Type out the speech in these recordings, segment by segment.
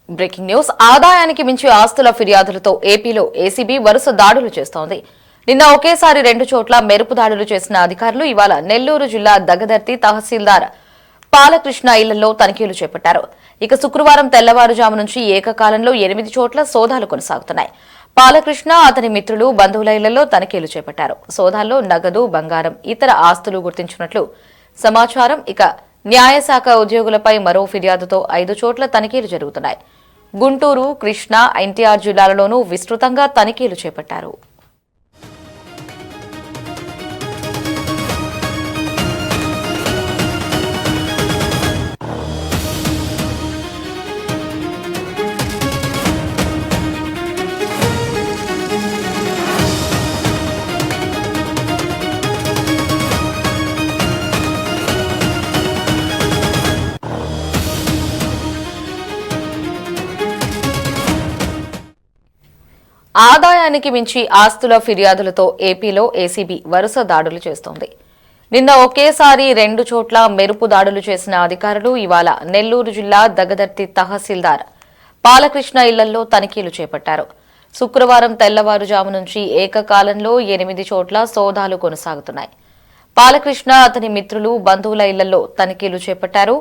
Breaking news ఆదాయానికి మించి ఆస్తుల ఫిర్యాదులతో ఏపీలో ఏసీబీ వరుస దాడులు చేస్తోంది. నిన్న ఒకేసారి 2 చోట్ల మెరుపు దాడులు చేసిన అధికారులు ఇవాళ నెల్లూరు జిల్లా దగదర్తి తహసీల్దార్ పాలకృష్ణ ఇళ్లలో తనిఖీలు చేపట్టారు. ఇక శుక్రవారం తెల్లవారుజాము నుంచి ఏకకాలంలో 8 చోట్ల సోదాలు కొనసాగుతున్నాయి. పాలకృష్ణ అతని మిత్రులు బంధువుల ఇళ్లలో తనిఖీలు చేపట్టారు. సోదాల్లో నగదు, బంగారం, ఇతర ఆస్తులు గుర్తించినట్లు సమాచారం. ఇక న్యాయశాఖ ఉద్యోగులపై మరో ఫిర్యాదుతో 5 చోట్ల తనిఖీలు జరుగుతున్నాయి. గుంటూరు, కృష్ణా, ఎన్టీఆర్ జిల్లాలలోనూ విస్తృతంగా తనిఖీలు చేపట్టారు. ఆదాయానికి మించి ఆస్తుల ఫిర్యాదులతో ఏపీలో ఏసీబీ వరుస దాడులు చేస్తోంది. నిన్న ఒకేసారి 2 చోట్ల మెరుపు దాడులు చేసిన అధికారులు ఇవాళ నెల్లూరు జిల్లా దగదర్తి తహసీల్దార్ పాలకృష్ణ ఇళ్లలో తనిఖీలు చేపట్టారు. శుక్రవారం తెల్లవారుజాము నుంచి ఏకకాలంలో 8 చోట్ల సోదాలు కొనసాగుతున్నాయి. పాలకృష్ణ అతని మిత్రులు, బంధువుల ఇళ్లలో తనిఖీలు చేపట్టారు.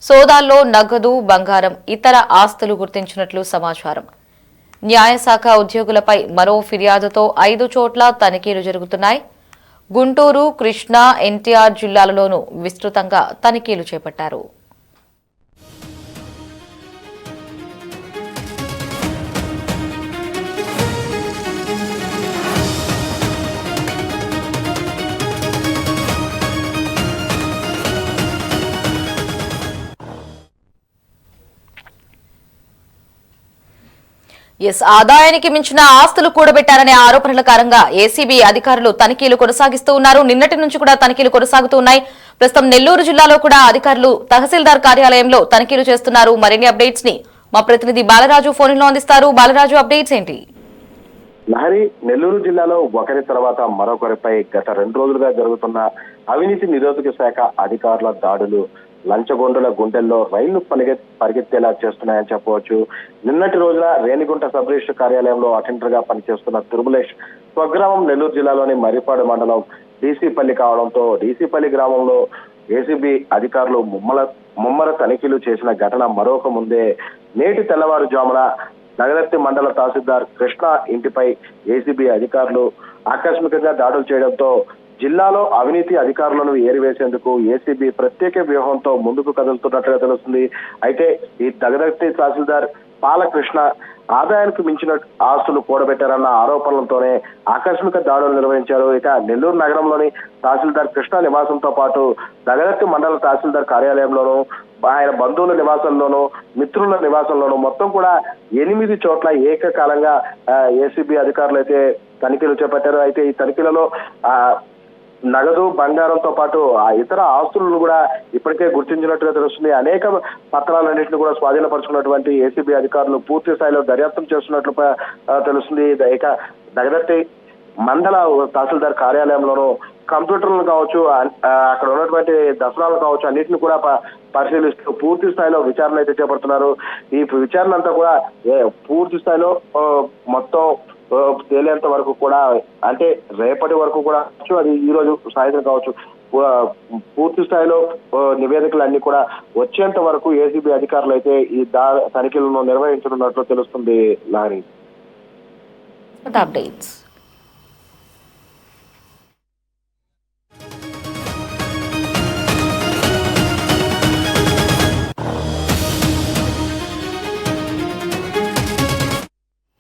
సోదాల్లో నగదు, బంగారం, ఇతర ఆస్తులు గుర్తించినట్లు సమాచారం. న్యాయశాఖ ఉద్యోగులపై మరో ఫిర్యాదుతో 5 చోట్ల తనిఖీలు జరుగుతున్నాయి. గుంటూరు, కృష్ణా, ఎన్టీఆర్ జిల్లాలలోనూ విస్తృతంగా తనిఖీలు చేపట్టారు. ఆదాయానికి మించిన ఆస్తులు కూడబెట్టారనే ఆరోపణల కారణంగా ఏసీబీ అధికారులు తనిఖీలు కొనసాగిస్తూ ఉన్నారు. నిన్నటి నుంచి కూడా తనిఖీలు కొనసాగుతూ ఉన్నాయి. ప్రస్తుతం నెల్లూరు జిల్లాలో కూడా అధికారులు తహసీల్దార్ కార్యాలయంలో తనిఖీలు చేస్తున్నారు. మరిన్ని అప్డేట్స్ ని మా ప్రతినిధి బాలరాజు ఫోన్ లో అందిస్తారు. బాలరాజు, అప్డేట్స్ ఏంటి? లహరి, నెల్లూరు జిల్లాలో ఒకరి తర్వాత మరొకరిపై గత 2 రోజులుగా జరుగుతున్న అవినీతి నిరోధక శాఖ అధికారుల దాడులు లంచగొండుల గుండెల్లో రైళ్లు పరిగెత్తేలా చేస్తున్నాయని చెప్పవచ్చు. నిన్నటి రోజున రేణిగుంట సబ్ రిజిస్టర్ కార్యాలయంలో అటెండర్ గా పనిచేస్తున్న తిరుమలేష్ స్వగ్రామం నెల్లూరు జిల్లాలోని మర్రిపాడు మండలం డీసీపల్లి కావడంతో డీసీపల్లి గ్రామంలో ఏసీబీ అధికారులు ముమ్మర తనిఖీలు చేసిన ఘటన మరొక ముందే నేటి తెల్లవారుజామున నగదర్తి మండల తహసీల్దార్ కృష్ణ ఇంటిపై ఏసీబీ అధికారులు ఆకస్మికంగా దాడులు చేయడంతో జిల్లాలో అవినీతి అధికారులను ఏరివేసేందుకు ఏసీబీ ప్రత్యేక వ్యూహంతో ముందుకు కదులుతున్నట్లుగా తెలుస్తుంది. అయితే ఈ దగదర్తి తహసీల్దార్ పాలకృష్ణ ఆదాయానికి మించిన ఆస్తులు కూడబెట్టారన్న ఆరోపణలతోనే ఆకస్మిక దాడులు నిర్వహించారు. ఇక నెల్లూరు నగరంలోని తహసీల్దార్ కృష్ణ నివాసంతో పాటు దగదర్తి మండల తహసీల్దార్ కార్యాలయంలోనూ, ఆయన బంధువుల నివాసంలోనూ, మిత్రుల నివాసంలోనూ మొత్తం కూడా 8 చోట్ల ఏకకాలంగా ఏసీబీ అధికారులు అయితే తనిఖీలు చేపట్టారు. అయితే ఈ తనిఖీలలో నగదు, బంగారంతో పాటు ఆ ఇతర ఆస్తులను కూడా ఇప్పటికే గుర్తించినట్టుగా తెలుస్తుంది. అనేక పత్రాలన్నింటినీ కూడా స్వాధీనపరుచుకున్నటువంటి ఏసీబీ అధికారులు పూర్తి స్థాయిలో దర్యాప్తు చేస్తున్నట్లు తెలుస్తుంది. ఇక దగదర్తి మండల తహసీల్దార్ కార్యాలయంలోనూ కంప్యూటర్లు కావచ్చు, అక్కడ ఉన్నటువంటి దసరాలు కావచ్చు, అన్నింటిని కూడా పరిశీలిస్తూ పూర్తి స్థాయిలో విచారణ అయితే చేపడుతున్నారు. ఈ విచారణ అంతా కూడా పూర్తి స్థాయిలో మొత్తం తేలేంత వరకు కూడా, అంటే రేపటి వరకు కూడా, అది ఈ రోజు సాయంత్రం కావచ్చు, పూర్తి స్థాయిలో నివేదికలు అన్ని కూడా వచ్చేంత వరకు ఏసీబీ అధికారులు అయితే ఈ తనిఖీలను నిర్వహించనున్నట్లు తెలుస్తుంది. లహరి. అప్డేట్స్.